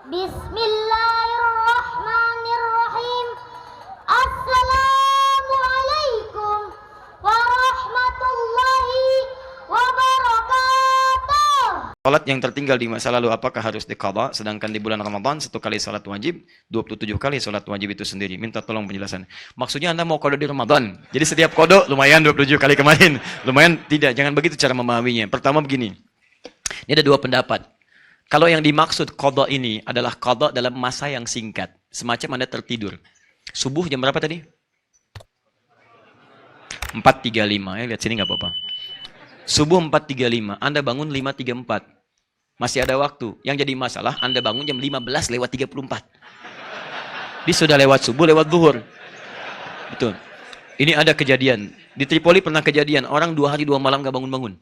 Bismillahirrahmanirrahim. Assalamualaikum warahmatullahi wabarakatuh. Salat yang tertinggal di masa lalu apakah harus diqadha? Sedangkan di bulan Ramadan 1 kali salat wajib, 27 kali salat wajib itu sendiri. Minta tolong penjelasan. Maksudnya Anda mau qadha di Ramadan. Jadi setiap qadha lumayan 27 kali kemarin. Lumayan tidak, jangan begitu cara memahaminya. Pertama begini. Ini ada dua pendapat. Kalau yang dimaksud qadha ini adalah qadha dalam masa yang singkat. Semacam Anda tertidur. Subuh jam berapa tadi? 4.35 ya, lihat sini nggak apa-apa. Subuh 4.35, Anda bangun 5.34. Masih ada waktu. Yang jadi masalah, Anda bangun jam 15:34. Ini sudah lewat subuh, lewat zuhur. Betul. Ini ada kejadian. Di Tripoli pernah kejadian, orang 2 hari 2 malam nggak bangun-bangun.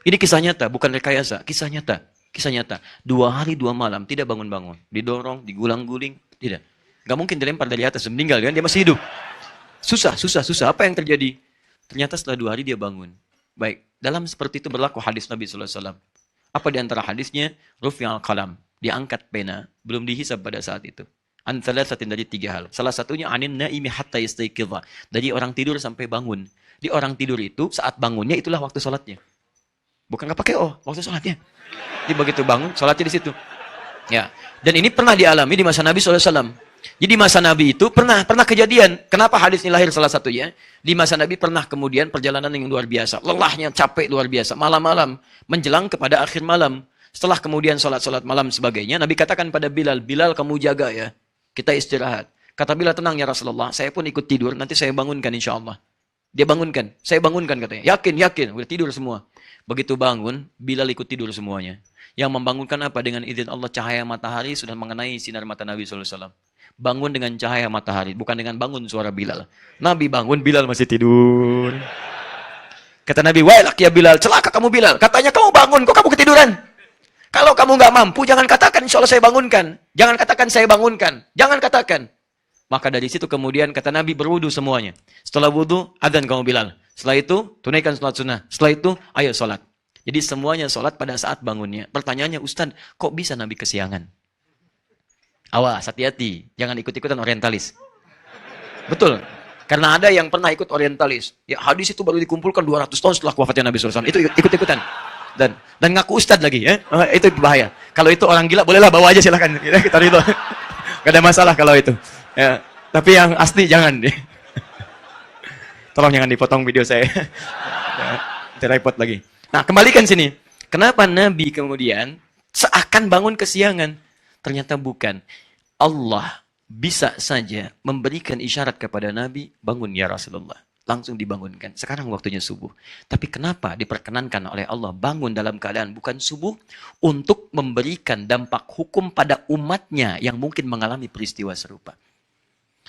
Ini kisah nyata, bukan rekayasa. Kisah nyata. Kisah nyata. 2 hari 2 malam, tidak bangun-bangun. Didorong, digulang-guling, tidak. Nggak mungkin dilempar dari atas, meninggal kan? Dia masih hidup. Susah. Apa yang terjadi? Ternyata setelah 2 hari dia bangun. Baik, dalam seperti itu berlaku hadis Nabi SAW. Apa di antara hadisnya? Rufi'al qalam, diangkat pena, belum dihisab pada saat itu. An thalathatin, dari 3 hal. Salah satunya anin naimi hatta yastayqidha, dari orang tidur sampai bangun. Di orang tidur itu, saat bangunnya itulah waktu sholatnya. Bukan nggak pakai waktu sholatnya. Jadi begitu bangun, sholatnya di situ. Ya, dan ini pernah dialami di masa Nabi SAW. Jadi masa Nabi itu pernah kejadian. Kenapa hadis ini lahir salah satunya? Di masa Nabi pernah kemudian perjalanan yang luar biasa. Lelahnya, capek luar biasa. Malam-malam, menjelang kepada akhir malam. Setelah kemudian sholat malam sebagainya, Nabi katakan pada Bilal, Bilal kamu jaga ya. Kita istirahat. Kata Bilal, tenang ya Rasulullah. Saya pun ikut tidur, nanti saya bangunkan insya Allah. Dia bangunkan. Saya bangunkan katanya. Yakin. Udah tidur semua. Begitu bangun, Bilal ikut tidur semuanya. Yang membangunkan apa? Dengan izin Allah, cahaya matahari sudah mengenai sinar mata Nabi SAW. Bangun dengan cahaya matahari, bukan dengan bangun suara Bilal. Nabi bangun, Bilal masih tidur. Kata Nabi, wailak ya Bilal, celaka kamu Bilal. Katanya kamu bangun, kok kamu ketiduran? Kalau kamu nggak mampu, jangan katakan insya Allah saya bangunkan. Jangan katakan saya bangunkan. Jangan katakan. Maka dari situ kemudian kata Nabi, berwudu semuanya. Setelah wudu, adzan kamu Bilal. Setelah itu, tunaikan sholat sunnah. Setelah itu, ayo sholat. Jadi semuanya sholat pada saat bangunnya. Pertanyaannya, Ustaz, kok bisa Nabi kesiangan? Awas, hati-hati. Jangan ikut-ikutan orientalis. Betul. Karena ada yang pernah ikut orientalis. Ya, hadis itu baru dikumpulkan 200 tahun setelah wafatnya Nabi SAW. Itu ikut-ikutan. Dan ngaku ustad lagi. Ya. Itu bahaya. Kalau itu orang gila, bolehlah bawa aja silahkan. Kita ridho. Gak ada masalah kalau itu. Ya. Tapi yang asli jangan. Tolong jangan dipotong video saya. Ya, repot lagi. Nah, kembalikan sini. Kenapa Nabi kemudian seakan bangun kesiangan? Ternyata bukan. Allah bisa saja memberikan isyarat kepada Nabi, bangun ya Rasulullah. Langsung dibangunkan. Sekarang waktunya subuh. Tapi kenapa diperkenankan oleh Allah bangun dalam keadaan bukan subuh? Untuk memberikan dampak hukum pada umatnya yang mungkin mengalami peristiwa serupa.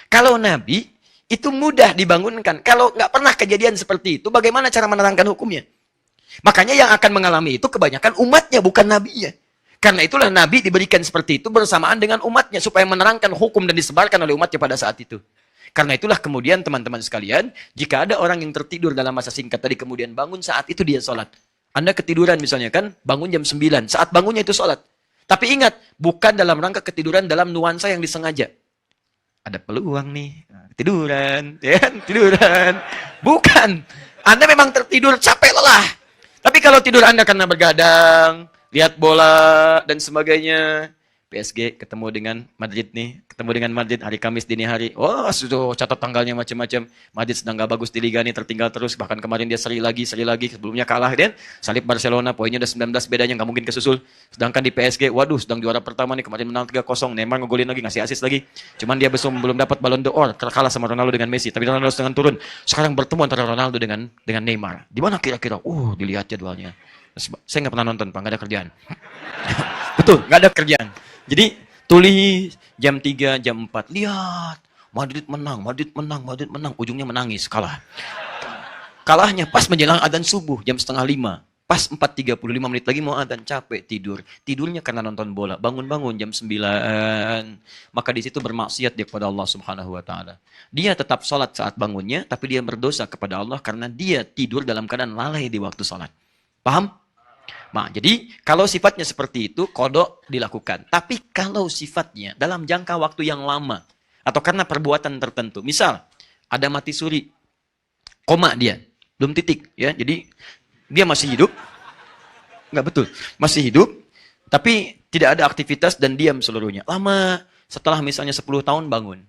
Kalau Nabi, itu mudah dibangunkan. Kalau nggak pernah kejadian seperti itu, bagaimana cara menerangkan hukumnya? Makanya yang akan mengalami itu kebanyakan umatnya, bukan Nabinya. Karena itulah Nabi diberikan seperti itu bersamaan dengan umatnya supaya menerangkan hukum dan disebarkan oleh umatnya pada saat itu. Karena itulah kemudian teman-teman sekalian, jika ada orang yang tertidur dalam masa singkat tadi kemudian bangun saat itu dia sholat. Anda ketiduran misalnya kan, bangun jam 9, saat bangunnya itu sholat. Tapi ingat, bukan dalam rangka ketiduran dalam nuansa yang disengaja. Ada peluang nih, tiduran, ya, tiduran. Bukan, Anda memang tertidur capek lelah. Tapi kalau tidur Anda karena bergadang, lihat bola dan sebagainya. PSG ketemu dengan Madrid nih, ketemu dengan Madrid hari Kamis dini hari. Oh, sudah catat tanggalnya macam-macam. Madrid sedang gak bagus di liga nih, tertinggal terus. Bahkan kemarin dia seri lagi, sebelumnya kalah dan salib Barcelona, poinnya udah 19 bedanya, nggak mungkin kesusul. Sedangkan di PSG, waduh, sedang juara pertama nih, kemarin menang 3-0, Neymar ngegolin lagi, ngasih assist lagi. Cuman dia belum dapat Ballon d'Or, kalah sama Ronaldo dengan Messi. Tapi Ronaldo sedang turun. Sekarang bertemu antara Ronaldo dengan Neymar. Di mana kira-kira? Dilihat jadwalnya. Saya nggak pernah nonton, Pak, nggak ada kerjaan. Betul, nggak ada kerjaan. Jadi tulis jam 3, jam 4. Lihat, Madrid menang. Ujungnya menangis, kalah. Kalahnya pas menjelang adzan subuh, jam 4:30. Pas 4:35 menit lagi mau adzan, capek tidur. Tidurnya karena nonton bola. Bangun-bangun jam 9. Maka di situ bermaksiat dia kepada Allah Subhanahu wa taala. Dia tetap sholat saat bangunnya, tapi dia berdosa kepada Allah karena dia tidur dalam keadaan lalai di waktu sholat. Paham? Nah, jadi kalau sifatnya seperti itu, kodok dilakukan. Tapi kalau sifatnya dalam jangka waktu yang lama, atau karena perbuatan tertentu, misal ada mati suri, koma dia, belum titik, ya. Jadi dia masih hidup, nggak betul, masih hidup, tapi tidak ada aktivitas dan diam seluruhnya. Lama, setelah misalnya 10 tahun bangun.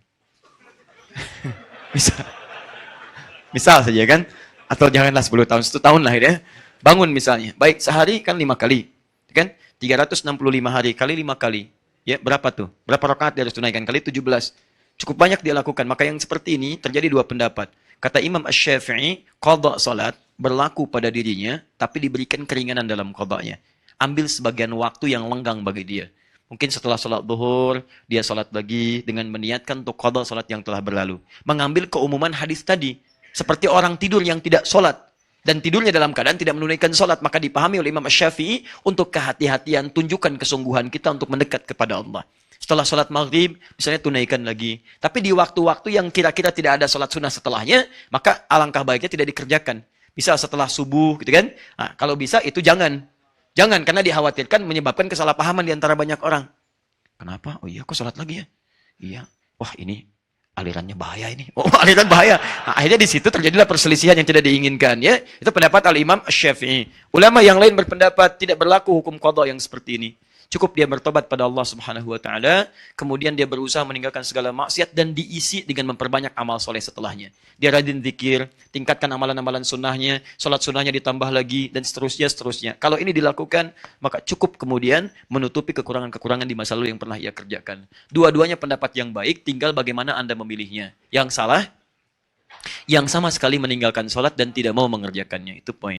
Misal, misal saja kan, atau janganlah 10 tahun, 1 tahun lah ya. Bangun misalnya, baik sehari kan 5 kali, kan? 365 hari kali 5 kali. Ya, berapa tuh? Berapa rakaat dia harus tunaikan? Kali 17. Cukup banyak dia lakukan. Maka yang seperti ini terjadi dua pendapat. Kata Imam Asy-Syafi'i, qadha salat berlaku pada dirinya, tapi diberikan keringanan dalam qadha'nya. Ambil sebagian waktu yang lenggang bagi dia. Mungkin setelah salat zuhur, dia salat lagi dengan meniatkan untuk qadha salat yang telah berlalu. Mengambil keumuman hadis tadi. Seperti orang tidur yang tidak salat. Dan tidurnya dalam keadaan tidak menunaikan salat, maka dipahami oleh Imam Asy-Syafi'i untuk kehati-hatian, tunjukkan kesungguhan kita untuk mendekat kepada Allah. Setelah sholat maghrib, misalnya tunaikan lagi. Tapi di waktu-waktu yang kira-kira tidak ada sholat sunnah setelahnya, maka alangkah baiknya tidak dikerjakan. Bisa setelah subuh, gitu kan? Nah, kalau bisa itu jangan. Jangan, karena dikhawatirkan menyebabkan kesalahpahaman di antara banyak orang. Kenapa? Oh iya, kok sholat lagi ya? Iya. Wah, ini alirannya bahaya ini. Oh, aliran bahaya. Nah, akhirnya di situ terjadilah perselisihan yang tidak diinginkan, ya. Itu pendapat Al-Imam Asy-Syafi'i. Ulama yang lain berpendapat tidak berlaku hukum qadha yang seperti ini. Cukup dia bertobat pada Allah Subhanahu wa taala, kemudian dia berusaha meninggalkan segala maksiat dan diisi dengan memperbanyak amal soleh setelahnya. Dia rajin zikir, tingkatkan amalan-amalan sunnahnya, sholat sunnahnya ditambah lagi, dan seterusnya. Kalau ini dilakukan, maka cukup kemudian menutupi kekurangan-kekurangan di masa lalu yang pernah ia kerjakan. Dua-duanya pendapat yang baik, tinggal bagaimana Anda memilihnya. Yang salah, yang sama sekali meninggalkan sholat dan tidak mau mengerjakannya. Itu poin.